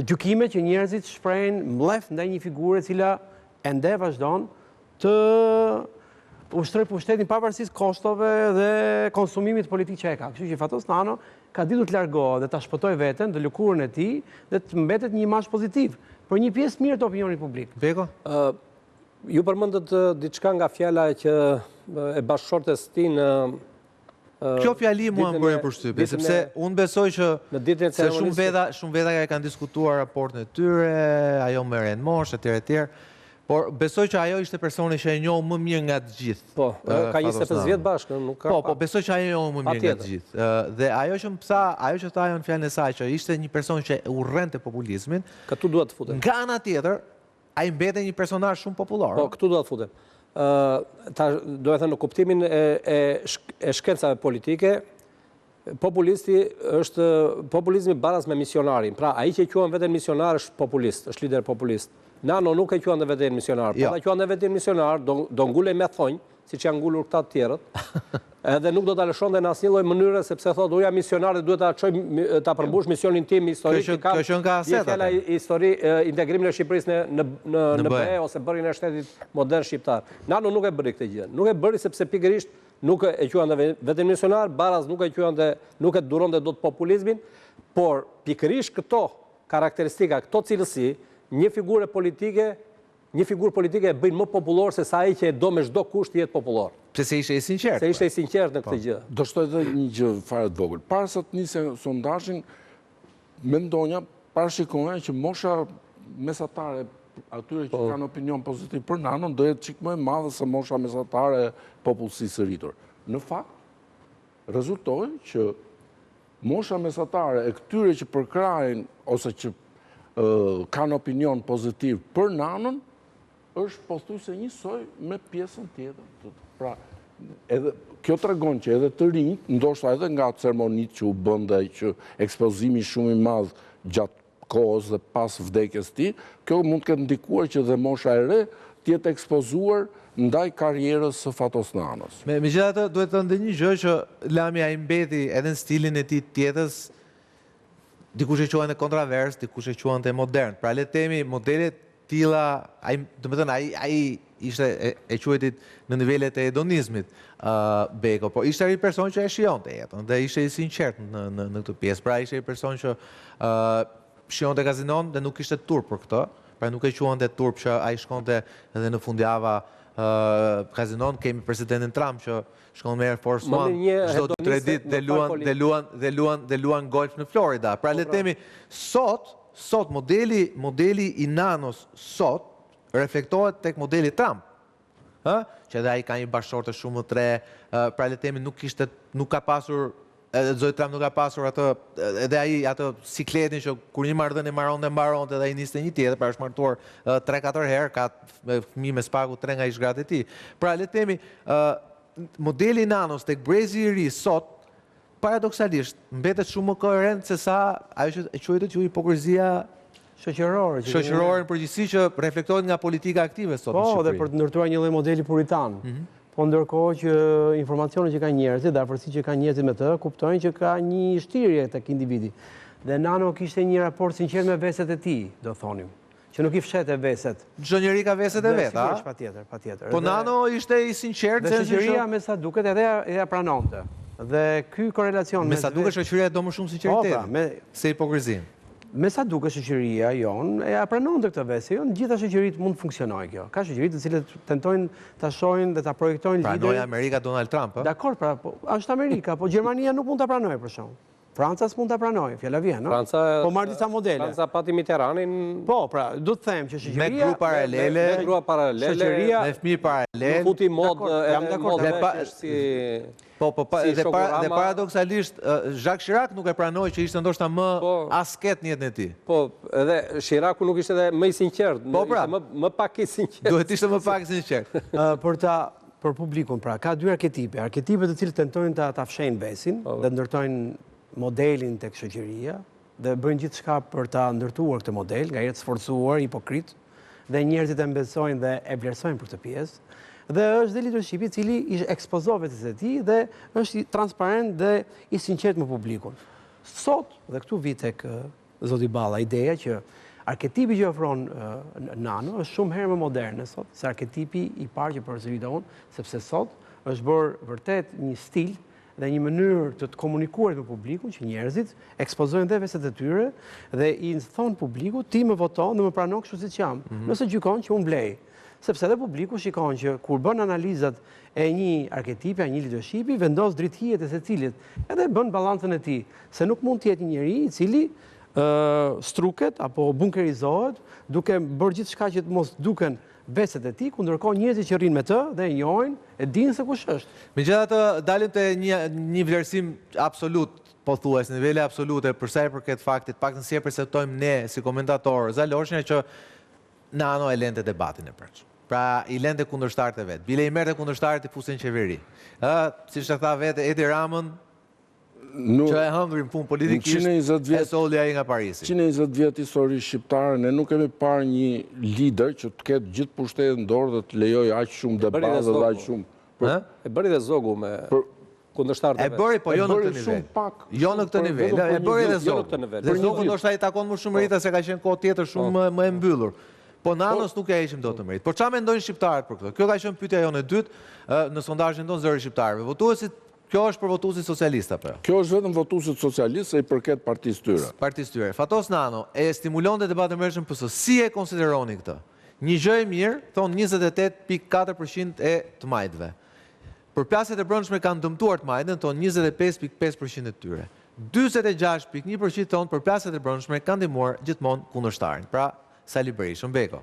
gjykime që njerëzit shprehin mlef ndaj një figure e cila ende vazhdon të ushtroj pushtetin pavarësisht kostove dhe konsumimit politik që e ka. Kështu që Fatos Nano ka ditur të largohet dhe ta shpëtoj veten, dhe lëkurën e tij, dhe të mbetet një imazh pozitiv për një pjesë mirë të opinionit publik. Beko? Ju përmendët diçka nga fjala që e bashkëshortes tij në Kjo fjali mua më bërë përshtypje, sepse unë besoj që se shumë veta kanë diskutuar raportin e tyre, ajo me Ren Mosh, etj. Por besoj që ajo ishte personi që e njohë më mirë nga të gjithë. Po, ka 25 vjet bashkë, nuk ka. Po, besoj që ajo e njohë më mirë nga të gjithë. Dhe ajo që më tha, ajo që tha ajo në fjalën e saj që ishte një person që urrente populizmin. Këtu duhet të futem. Nga ana tjetër, ai mbete një personazh shumë popullor. Po, këtu duhet të futem. Do e thënë në kuptimin e shkencave politike, populizmi baraz me misionarin. Pra, ai që quhen veten misionar është populist, është lider populist. Nano nuk e quan dhe veten misionar. Po ta quan dhe veten misionar, do ngulej me thonj, siç janë ngulur këta të tjerët. Edhe nuk do ta lëshonte në asnjë lloj mënyre, sepse thotë uja misionar dhe duhet ta çoj ta përmbush misionin tim historik. Kjo që nga aseta. Integrimin e Shqipërisë në BE ose bërjen e shtetit modern shqiptar. Nano nuk e bëri këtë gjë. Nuk e bëri sepse pikërisht nuk e quante veten misionar, baraz nuk e quante, nuk e duronte dot populizmin, por pikërisht këto karakteristika, këto cilësi, një figurë politike e bëjnë më popullor se sa ai që e do me çdo kusht jetë popullor. Se ishte i sinqert. Se ishte i sinqert në këtë gjë. Do shtoj edhe një gjë fare të vogël. Para se të nisë sondazhin, mendonja, parashikoja që mosha mesatare atyre që kanë opinion pozitiv për Nanon do jetë çik më e madhe se mosha mesatare e popullsisë së rritur. Në fakt, rezultoi që mosha mesatare e këtyre që përkrahin ose që kanë opinion pozitiv për Nanon është pothuajse njësoj me pjesën tjetër. Pra, edhe kjo tregon që edhe të rinjt, ndoshta edhe nga ceremonitë që u bënde, që ekspozimi shumë i madh gjatë kohës dhe pas vdekjes tij, kjo mund të ketë ndikuar që dhe mosha e re të jetë ekspozuar ndaj karrierës së Fatos Nanos. Megjithatë, duhet të thënë një gjë që Lami ai mbeti edhe në stilin e tij tjetës, dikush e quante kontravers, dikush e quante modern. Pra le të themi modelet tilla, do të thënë ai ishte e quajtit në nivelet e hedonizmit Beko, po ishte ai person që e shionte jetën dhe ishte i sinqert në këtë pjesë. Pra ishte i person që shionte kazinon dhe nuk ishte turp për këtë, pra nuk e quante turp që ai shkonte edhe në fundjava kazinon. Kemi presidentin Trump që shkon me Air Force One çdo 3 ditë dhe luan golf në Florida. Pra le të themi sot modeli i Nanos sot reflektohet tek modeli Trump. Që edhe ai ka një bashkëshorte shumë të re, pra le të themi nuk ka pasur, edhe zoti Trump nuk ka pasur atë, edhe ai atë sikletin që kur një marrëdhënie mbaronte dhe ai niste një tjetër, pra është martuar 3-4 herë, ka fëmijë me spaku 3 nga ish-gratë e tij. Pra le të themi modeli Nanos tek brezi i ri sot paradoksalisht mbetet shumë më koherent se sa ajo që e quajtet ju hipokrizia shoqërore në përgjithësi që reflektohet nga politika aktive sot në Shqipëri. Po, dhe për të ndërtuar një lloj modeli puritan. Po ndërkohë që informacionet që ka njerëzit, dhe afërsitë që ka njerëzit me të, kuptojnë që ka një shtirje tek individi. Dhe Nano kishte një raport sinqert me veset e tij, do thonim, që nuk i fshete veset. Çdo njeri ka veset e vet, a? Patjetër. Po Nano ishte i sinqert dhe shoqëria me sa duket edhe ja pranonte. Dhe ky korelacion me sa duket shoqëria do më shumë sinqeritet se hipokrizin. Me sa duket shoqëria jonë e pranonte këtë vetë, se jo në gjitha shoqëritë mund të funksionojë kjo. Ka shoqëri të cilët tentojnë ta shohin dhe ta projektojnë lidhje. Pranoi Amerika Donald Trump, a? Dakor, pra, është Amerika, po Gjermania nuk mund ta pranojë për shkak. Franca s'mund ta pranojë, fjala vjen, no? Po marr disa modele. Franca pati Mitterrandin. Po, pra, do të them që shoqëria me grup paralele, shoqëria me fëmijë paralel. Futi mod, jam dakord. Dhe paradoksalisht Jacques Chirac nuk e pranoi që ishte ndoshta më asket në jetën e tij. Po, edhe Chiracu nuk ishte edhe më i sinqert, ishte më pak i sinqert. Duhet ishte më pak i sinqert. Për publikun, pra, ka dy arketipe. Arketipet të cilët tentojnë ta fshejnë vesin dhe ndërtojnë modelin tek shoqëria dhe bëjnë gjithçka për ta ndërtuar këtë model, nga jetë sforcuar, hipokrit, dhe njerëzit e mbesojnë dhe e vlerësojnë për këtë pjesë. Dhe është dhe leadershipi i cili i ekspozon vetes e tij dhe është transparent dhe i sinqert me publikun. Sot, dhe këtu vi tek zoti Balla, ideja që arketipi që ofron Nano është shumë herë më moderne sot se arketipi i parë që përsërita unë, sepse sot është bërë vërtet një stil dhe një mënyrë të komunikuarit me publikun që njerëzit ekspozojnë dhe veset e tyre dhe i thonë publikut ti më voton dhe më pranon kështu siç jam. Nëse gjykon që unë blej. Sepse edhe publiku shikon që kur bën analizat e një arketipi, një leadershipi, vendos drithijet e secilit edhe bën balancën e tij, se nuk mund të jetë një njeri i cili struket apo bunkerizohet duke bërë gjithçka që të mos duken veset e tij, ku ndërkohë njerëzit që rrinë me të dhe e njohin, e dinë se kush është. Megjithatë, dalim te një vlerësim absolut, pothuajse në nivele absolute për sa i përket faktit, paktën si e perceptojmë ne si komentatorë, zaloshnja që Nano e lente debatin e përç. Pra i lente kundërshtarët e vet. Bile i merrte kundërshtarët i fusin qeveri. Siç e tha vetë Edi Ramën, që e hëngrin punë politikisht, e soli ai nga Parisi. 120 vjet histori shqiptare, ne nuk kemi parë një lider që të ketë gjithë pushtetin në dorë dhe të lejojë aq shumë debat dhe aq shumë. E bëri dhe zogu me kundërshtarët e vet. E bëri, po jo në këtë nivel. Jo në këtë nivel. E bëri dhe zogu. Dhe zogu ndoshta i takon më shumë Rita se ka qenë kohë tjetër shumë më e mbyllur. Po Nanos nuk e heqim dot të merit. Por çfarë mendojnë shqiptarët për këtë? Kjo ka qenë pyetja jonë e dytë në sondazhin tonë zëri shqiptarëve. Votuesit, kjo është për votuesit socialistë apo? Kjo është vetëm votuesit socialistë se i përket partisë tyre. Partisë tyre. Fatos Nano e stimulonte debatin e mërshëm PS. Si e konsideroni këtë? Një gjë e mirë, thon 28.4% e të majtëve. Përplasjet e brendshme kanë dëmtuar të majtën, thon 25.5% e tyre. 46.1% thon përplasjet e brendshme kanë ndihmuar gjithmonë kundërshtarin. Pra, Sali Berisha, Beko.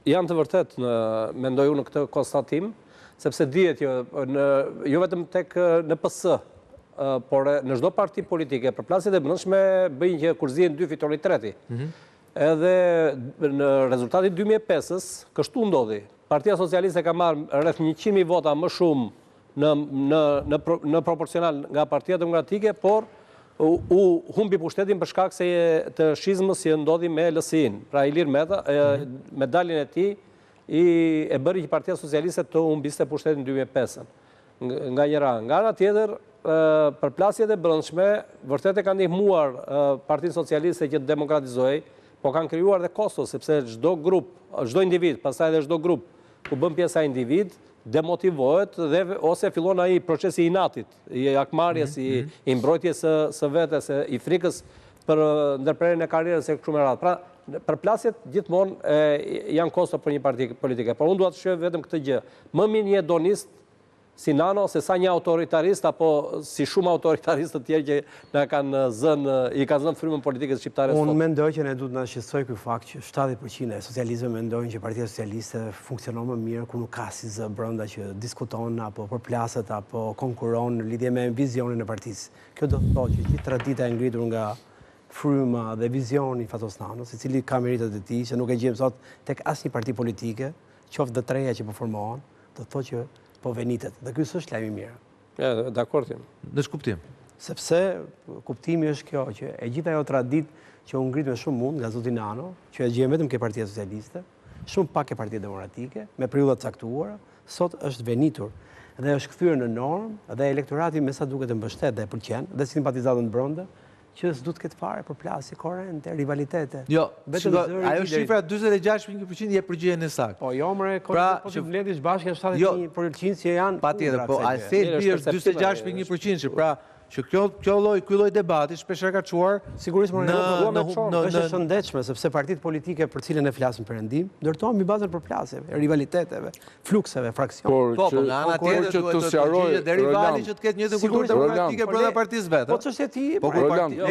Jam të vërtet, mendoj unë në këtë konstatim, sepse dihet jo vetëm tek në PS, por në çdo parti politike, përplasjet e brendshme bëjnë që kur zihen dy fiton i treti. Edhe në rezultatin 2005-s, kështu ndodhi. Partia Socialiste ka marrë rreth 100.000 vota më shumë në proporcional nga Partia Demokratike, por u humbi pushtetin për shkak se të shizmës që ndodhi me LSI-n. Pra Ilir Meta, me daljen e tij, e bëri që Partia Socialiste të humbiste pushtetin 2005-ën. Nga njëra. Nga ana tjetër, përplasjet e brendshme vërtet e kanë ndihmuar Partinë Socialiste që të demokratizohej, po kanë krijuar dhe kosto, sepse çdo grup, çdo individ, pastaj edhe çdo grup ku bën pjesa individ, demotivohet ose fillon ai procesi i inatit, i akmarrjes, i mbrojtjes së vetes, i frikës për ndërprerjen e karrierës e kështu me radhë. Pra, përplasjet gjithmonë janë kosto për një parti politike. Por unë dua të shoh vetëm këtë gjë. Më mirë një hedonist si Nano se sa një autoritarist apo si shumë autoritaristë të tjerë që i kanë zënë frymën politikës shqiptare. Unë mendoj që ne duhet na shqetësoj ky fakt që 70% e socialistëve mendojnë që Partia Socialiste funksionon më mirë kur nuk ka si zë brenda që diskuton apo përplaset apo konkuron në lidhje me vizionin e partisë. Kjo do të thotë që gjithë tradita e ngritur nga fryma dhe vizioni Fatos Nanos, i cili ka meritet e tij, që nuk e gjejmë sot tek asnjë parti politike, qoftë dhe treja që po formohen, do të thotë që po venitet. Dhe ky s'është lajm i mirë. Ja, dakord jam. Në ç'kuptim? Sepse kuptimi është kjo që e gjithë ajo traditë që u ngrit me shumë mund nga zoti Nano, që e gjen vetëm ke Partia Socialiste, shumë pak ke Partia Demokratike, me periudha të caktuara, sot është venitur dhe është kthyer në normë dhe elektorati me sa duket e mbështet dhe e pëlqen dhe simpatizantët brenda që s'du të ketë fare përplasje korrente, rivalitete. Jo, ajo shifra 46.1% je përgjigjen e saktë. Po jo më po të vledish bashkë 71% që janë patjetër, po ai thelbi është 46.1% që pra që ky lloj debati shpeshherë ka çuar sigurisht është e shëndetshme sepse partitë politike për cilën ne flasim perëndim ndërtohen mbi bazën përplasjeve, rivaliteteve, flukseve, fraksioneve. Po, nga ana tjetër duhet të sqarojë dhe rivali që të ketë njëjtën kulturë demokratike brenda partisë vet. Po ç'është e tij? Po e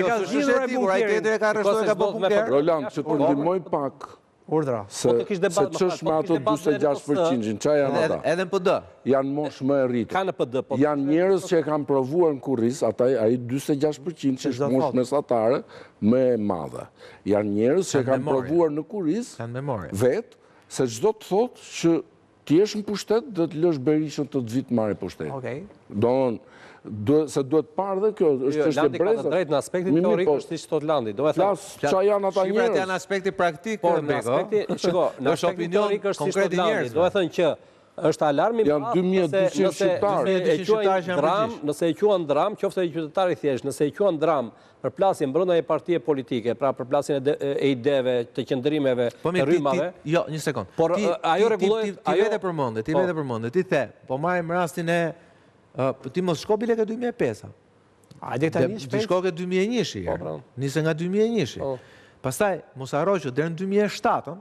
ka zgjidhur ai bukur, ai tjetri e ka arrestuar ka bërë bunker. Roland, që të ndihmoj pak. Urdhra. Se ç'është me ato 46%, çfarë janë ata? Edhe në PD. Janë moshë më e rritur. Ka në PD, po. Janë njerëz që e kanë provuar në kurriz, ai 46% që është moshë mesatare më e madhe. Janë njerëz që e kanë provuar në kurriz vetë, se çdo të thotë që ti jesh në pushtet dhe të lësh Berishën të vit marrë pushtetin. Okej. Se duhet parë dhe kjo, është Landi ka të drejtë në aspektin teorik është si thot Landi. Do të thas çfarë janë ata njerëz. Shifrat janë aspekti praktik, po në aspektin, shiko, në aspektin teorik është si thot Landi. Do të thënë që është alarm i madh nëse e quan dram, qoftë ai qytetari thjesht, nëse e quan dram përplasjen brenda një partie politike, pra përplasjen e ideve, të qendrimeve, të rrymave. Jo, një sekond. Por ajo rregullohet, ti vetë përmendë, ti the, po marrim rastin e ti mos shko bile ke 2005. Hajde tani shpejt. Ti shko ke 2001-shi. Nise nga 2001-shi. Pastaj mos harroj që deri në 2007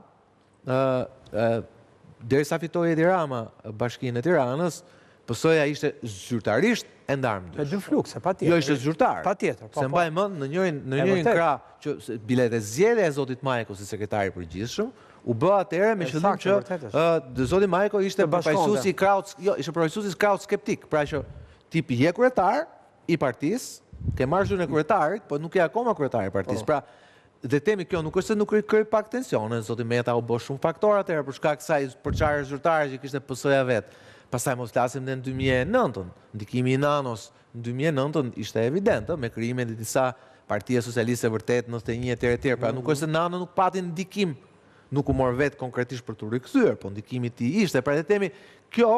derisa fitoi Edi Rama Bashkinë e Tiranës, PS-ja ishte zyrtarisht e ndarmë. Me dy flukse, patjetër. Jo ishte zyrtar. Patjetër. Se mbaj mend në njërin krah që bilet e zgjedhje e zotit Majko si sekretari i përgjithshëm, u bë atëherë me qëllim që zoti Majko ishte përfaqësuesi i kraut skeptik, pra që tipi je kryetar i partisë, ke marrë zyrën e kryetarit, po nuk je akoma kryetari i partisë. Pra, dhe temi kjo nuk është se nuk krij pak tensione, zoti Meta u bë shumë faktor atëherë për shkak kësaj përçarje zyrtare që kishte PS-ja vet. Pastaj mos flasim në 2009-ën, ndikimi i Nanos në 2009-ën ishte evident, me krijimin e disa Partia Socialiste vërtet 91 etj. Pra nuk është se Nano nuk pati ndikim, nuk u mor vetë konkretisht për të rikthyer, po ndikimi i tij ishte. Pra le të themi, kjo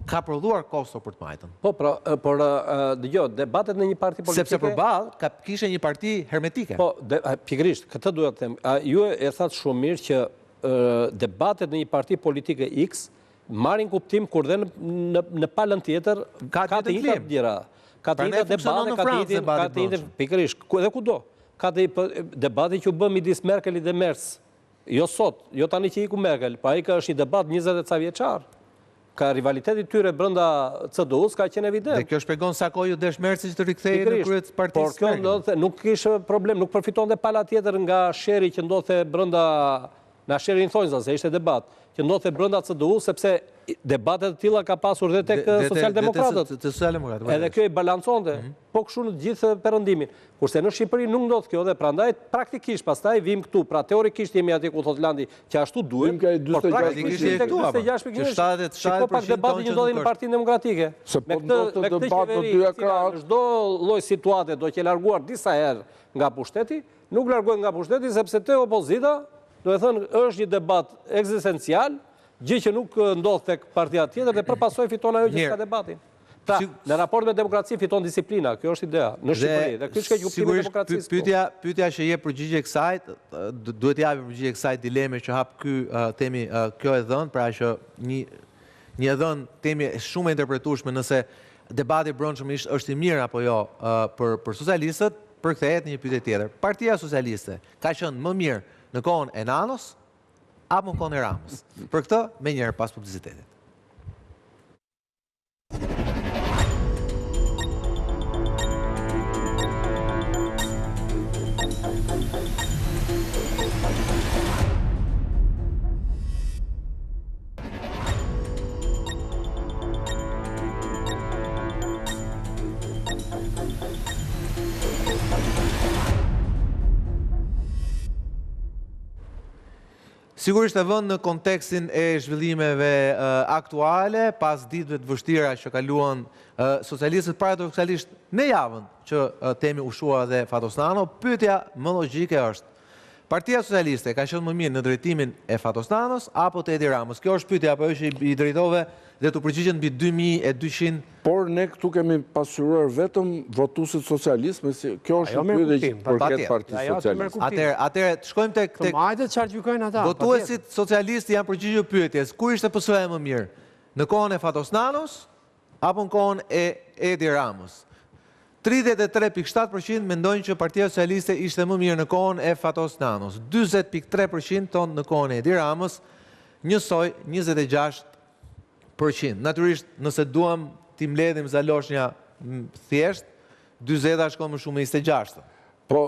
ka prodhuar kosto për të majtën. Po, por dëgjoj, debatet në një parti politike. Sepse përballë kishte një parti hermetike. Po, pikërisht, këtë duhet të them. Ju e thatë shumë mirë që debatet në një parti politike X marrin kuptim kur dhe në palën tjetër ka të njëjta gjëra. Ka të njëjta debate, ka të njëjta pikërisht, edhe kudo. Ka të debati që u bë midis Merkelit dhe Merz. Jo sot, jo tani që iku Merkel, pa ai ka është një debat 20 e ca vjeçar. Ka rivaliteti tyre brenda CDU-s ka qenë evident. Dhe kjo shpjegon sa kohë ju desh Merzi që të rikthehej në krye të partisë. Por kjo nuk kishte problem, nuk përfitonte pala tjetër nga sheri që ndodhte brenda na sherin thonjza se ishte debat që ndodhte brenda CDU sepse debatet të tilla ka pasur dhe tek socialdemokratët. Edhe kjo i balanconte, po kështu në të gjithë perëndimin. Kurse në Shqipëri nuk ndodh kjo dhe prandaj praktikisht pastaj vim këtu, pra teorikisht jemi aty ku thot Landi që ashtu duhet, por praktikisht jemi këtu apo. Shiko pak debati që ndodhin në Partinë Demokratike. Me këtë debat të dyja krahët, çdo lloj situate do që larguar disa herë nga pushteti, nuk largohet nga pushteti sepse te opozita, do të thënë, është një debat ekzistencial, gjë që nuk ndodh tek partia tjetër dhe përpasoj fiton ajo që ka debatin. Pra, në raport me demokraci fiton disiplina, kjo është idea, në Shqipëri. Dhe kjo është kuptimi i demokracisë. Pyetja që jep përgjigje kësaj, duhet japi përgjigje kësaj dileme që hap ky temi kjo e dhënë, pra që një dhënë temi shumë e interpretueshme nëse debati i brendshëm është i mirë apo jo për socialistët, përkthehet në një pyetje tjetër. Partia Socialiste ka qenë më mirë në kohën e Nanos apo në kohën e Ramës? Për këtë më njëherë pas publicitetit. Sigurisht e vënë në kontekstin e zhvillimeve aktuale, pas ditëve të vështira që kaluan socialistët paradoksalisht në javën që temi ushua dhe Fatosnano, pyetja më logjike është: Partia Socialiste ka qenë më mirë në drejtimin e Fatosnanos apo të Edi Ramës? Kjo është pyetja apo që i drejtove dhe të përgjigjen mbi 2200. Por ne këtu kemi pasuruar vetëm votuesit socialistë, kjo është një pyetje që përket Partisë Socialiste. Atëherë shkojmë tek hajde çfarë gjykojnë ata. Votuesit socialistë janë përgjigjur pyetjes: ku ishte PS-ja më mirë? Në kohën e Fatosnanos apo në kohën e Edi Ramës? 33.7% mendojnë që Partia Socialiste ishte më mirë në kohën e Fatosnanos, 40.3% tonë në kohën e Edi Ramës, njësoj 26%. Natyrisht, nëse duam t'i mbledhim zaloshnja thjesht, 40 shkon më shumë me 26. Po,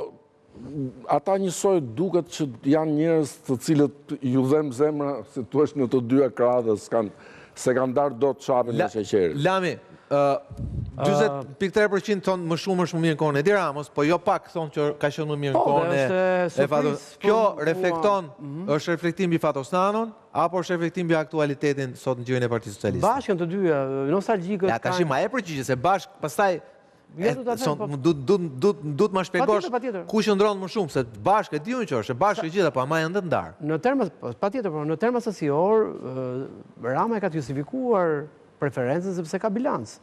ata njësoj duket që janë njerëz të cilët ju dhem zemra se tu është në të dy ekradës, se kanë darë do të shapin në sheqerit. Lami, 40.3% thonë më shumë është më mirë në kohën e Edi Ramës, po jo pak thonë që ka qenë më mirë në kohën e Fatosnanos. Kjo reflekton, është reflektim mbi Fatosnanon, apo është reflektim mbi aktualitetin sot në gjirin e Partisë Socialiste? Bashkën të dyja, nostalgjikët. Ja, tash ma e përgjigje se bashkë, pastaj du të ma shpjegosh ku qëndron më shumë, se bashkë e diun që është, bashkë e gjitha, po ama janë të ndarë. Në terma, patjetër, po në terma sasior, Rama e ka të justifikuar preferencën sepse ka bilancë.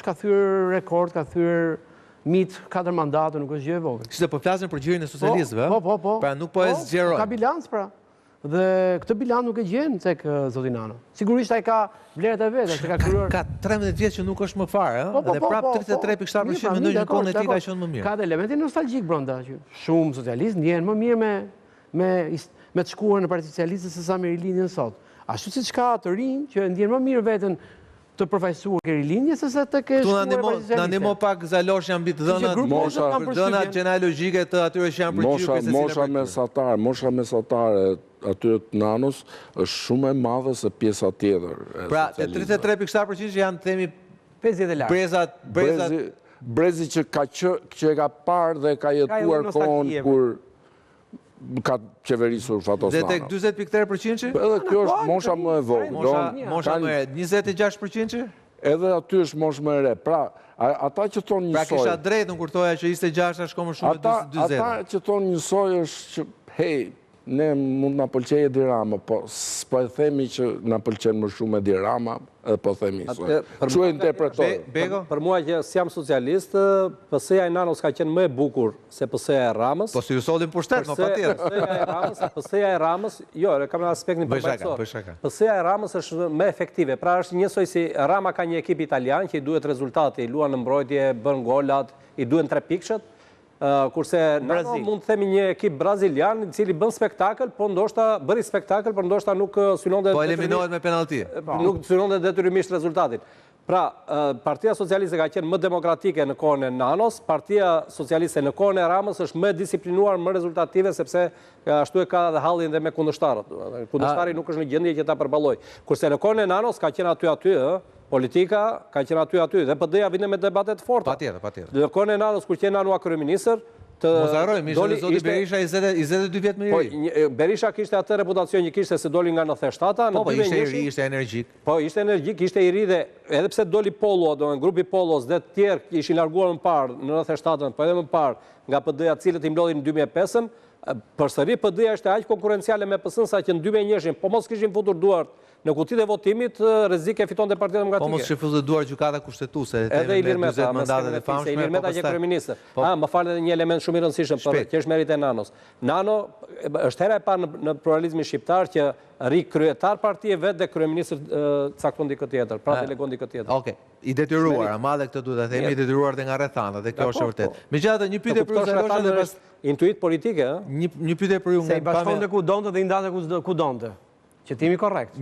Ka thyrë rekord, ka thyrë mit 4 mandate, nuk është gjë e vogël. Kështu po flasin për gjirin e socialistëve, po. Pra nuk po e zgjerojnë. Ka bilancë pra. Dhe këtë bilancë nuk e gjen tek zoti Nano. Sigurisht ai ka vlerat e vetë, se ka krijuar. Ka 13 vjet që nuk është më fare, ëh, dhe prap 33.7% mendojnë që kohën e tij ka qenë më mirë. Ka dhe elementin nostalgjik brenda që shumë socialistë ndjehen më mirë me të shkuar në Partitë Socialiste se sa me rilindjen sot. Ashtu siç ka të rinj që ndjen më mirë veten të përfaqësuar ke rilindje se sa të ke shkuar në Partitë Socialiste. Na ndihmo pak zaloshja mbi të dhënat gjenealogjike të atyre që janë përgjithësisht. Mosha mesatare atyre të Nanos është shumë e madhe se pjesa tjetër. Pra, te 33.7% që janë themi 50 e lartë. Brezi që e ka parë dhe ka jetuar kohën kur ka qeverisur Fatosnano. Dhe tek 40.3%? Edhe kjo është mosha më e vogël. Mosha më e re, 26%? Edhe aty është moshë më e re. Pra, ata që thonë njësoj... Pra kisha drejt në kur thoja që 26 shko më shumë me 40. Ata që thonë njësoj është që, hej, ne mund nga pëlqej Edi Rama, po e themi që nga pëlqen më shumë Edi Rama, edhe po themi njësoj. Që e interpretoj. Për mua që si jam socialist, PS-ja e Nanos ka qenë më e bukur se PS-ja e Ramës. Po si ju sollin pushtet, më patjetër. PS-ja e Ramës, jo, kam në aspektin përfaqësor. PS-ja e Ramës është më efektive, pra është njësoj si Rama ka një ekip italian që i duhet rezultati, i luan në mbrojtje, bën golat, i duhen 3 pikëshët, kurse Nano mund të themi një ekip brazilian i cili bën spektakël, po ndoshta bëri spektakël, por ndoshta nuk synonte po eliminohet me penalti. Nuk synonte detyrimisht rezultatin. Pra, Partia Socialiste ka qenë më demokratike në kohën e Nanos, Partia Socialiste në kohën e Ramës është më disiplinuar, më rezultative, sepse ashtu e ka dhe hallin dhe me kundërshtarët. Kundërshtari nuk është në gjendje që ta përballoj. Kurse në kohën e Nanos ka qenë aty, politika ka qenë aty, dhe PD-ja vjen me debate të forta. Patjetër. Në kohën e Nanos, kur qenë Nano kryeministër, mos harrojmë, ishte zoti Berisha 22 vjet më i ri. Po, Berisha kishte atë reputacion që kishte se doli nga 97-a, po ishte i ri, ishte energjik. Po, ishte energjik, ishte i ri dhe edhe pse doli Polo, grupi Polos dhe të tjerë ishin larguar më parë në 97-ën, po edhe më parë nga PD-ja, cilët i mblodhin në 2005-ën, përsëri PD-ja është aq konkurenciale me PS-n sa që në 2001 po mos kishin futur duart në kutitë e votimit, rrezik e fitonte Partia Demokratike. Po mos që futet duar gjykata kushtetuese, edhe Ilir Meta, mandatet e famshme. Ilir Meta që kryeminist. Më fal edhe një element shumë i rëndësishëm për që është merit e Nanos. Nano është hera e parë në pluralizmin shqiptar që ri kryetar partie vetë dhe kryeministri cakton dikë tjetër, pra delegon dikë tjetër. Okej, i detyruar, ama dhe këtë duhet ta themi, i detyruar dhe nga rrethanat, dhe kjo është vërtet. Megjithatë, një pyetje për Zaloshin dhe pas intuit politike, një pyetje për ju Se i bashkonte ku donte dhe i ndante ku donte. Që timi korrekt.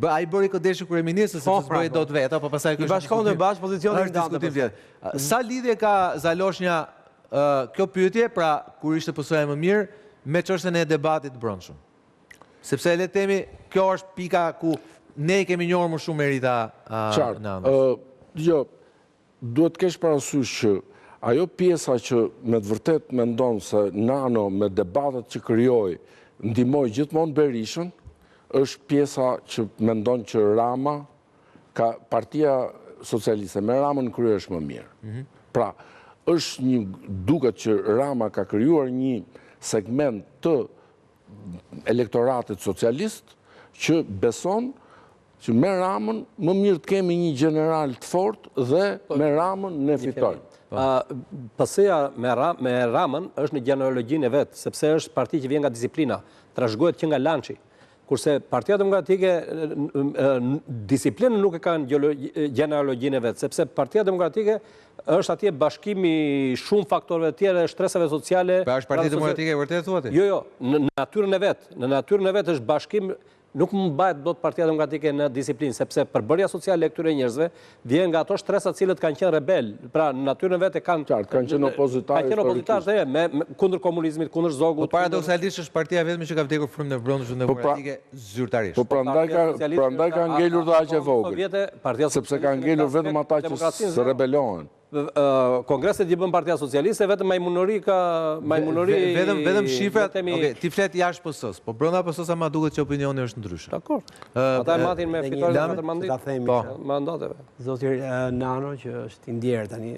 Ai bëri këtë kryeministri sepse s'bëi dot vetë, apo pastaj i bashkonte bash pozicionin e ndante. Sa lidhje ka Zaloshnja kjo pyetje, pra kur ishte PS-ja më mirë, me çështjen e debatit të brendshëm? Sepse le të themi, kjo është pika ku ne kemi njohur më shumë merita Qartë. Jo, duhet të kesh parasysh që ajo pjesa që me të vërtet mendon se Nano me debatet që krijoi ndihmoi gjithmonë Berishën, është pjesa që mendon që Rama ka Partia Socialiste me Ramën krye është më mirë. Pra, është duket që Rama ka krijuar një segment të elektoratit socialist që beson që me Ramën më mirë të kemi një general të fortë dhe me Ramën ne fitojmë. PS-ja me Ramën është në gjenealogjinë e vetë, sepse është parti që vjen nga disiplina, trashëgohet që nga lançi. Kurse Partia Demokratike disiplinën nuk e ka në gjenealogjinë e vetë, sepse Partia Demokratike është atje bashkimi shumë faktorëve tjere, shtresave sociale. Pra është Partia Demokratike e vërtet thuati? Jo, në natyrën e vetë. Në natyrën e vetë është bashkim, nuk më bëhet dot Partia Demokratike në disiplinë, sepse përbërja sociale e këtyre njerëzve vjen nga ato shtresa cilët kanë qenë rebel. Pra në natyrën e vetë kanë qenë opozitarë kundër komunizmit, kundër zogut. Po paradoksalisht është partia vetme që ka vdekur frymën e brendshme demokratike zyrtarisht. Po prandaj ka ngelur dhe aq e vogël. Sepse ka ngelur vetëm ata që së rebelohen. Kongreset që bën Partia Socialiste, vetëm majmunëri ka... Vetëm shifrat, ti flet jashtë PS-s, po brenda PS-s ama duket që opinioni është ndryshe. Dakor. Ata e matin me fitoren e 4 mandate. Mandateve. Zoti Nano, që është i ndjerë tani,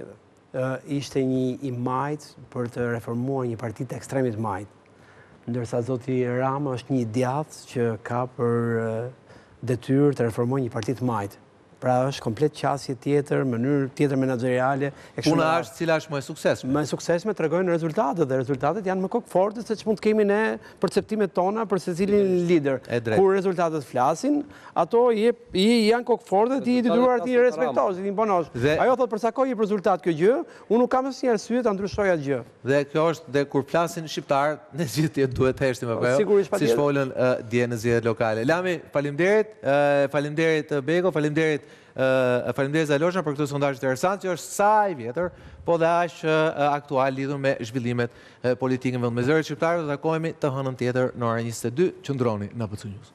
ishte një i majtë për të reformuar një parti të ekstremit majtë. Ndërsa zoti Rama është një djathtë që ka për detyrë të reformuar një parti të majtë. Pra është komplet qasje tjetër, mënyrë tjetër menaxheriale. Puna është cila është më e suksesshme. Më e suksesshme tregojnë rezultatet dhe rezultatet janë më kokëforte se ç'mund të kemi ne perceptimet tona për secilin lider. Kur rezultatet flasin, ato janë kokëforte, ti i detyruar ti respektosh, ti imponosh. Ajo thotë për sa kohë jep rezultat kjo gjë, unë nuk kam asnjë arsye ta ndryshoj atë gjë. Dhe kjo është dhe kur flasin shqiptar, ne gjithë duhet të heshtim apo jo? Siç folën dje në zgjedhjet lokale. Lami, faleminderit Beko, faleminderit Zalosha për këtë sondazh interesant që është sa i vjetër, po dhe aq aktual lidhur me zhvillimet politike në vend. Me zëri shqiptarë do të takohemi të hënën tjetër në orën 22. Qëndroni në ABC News.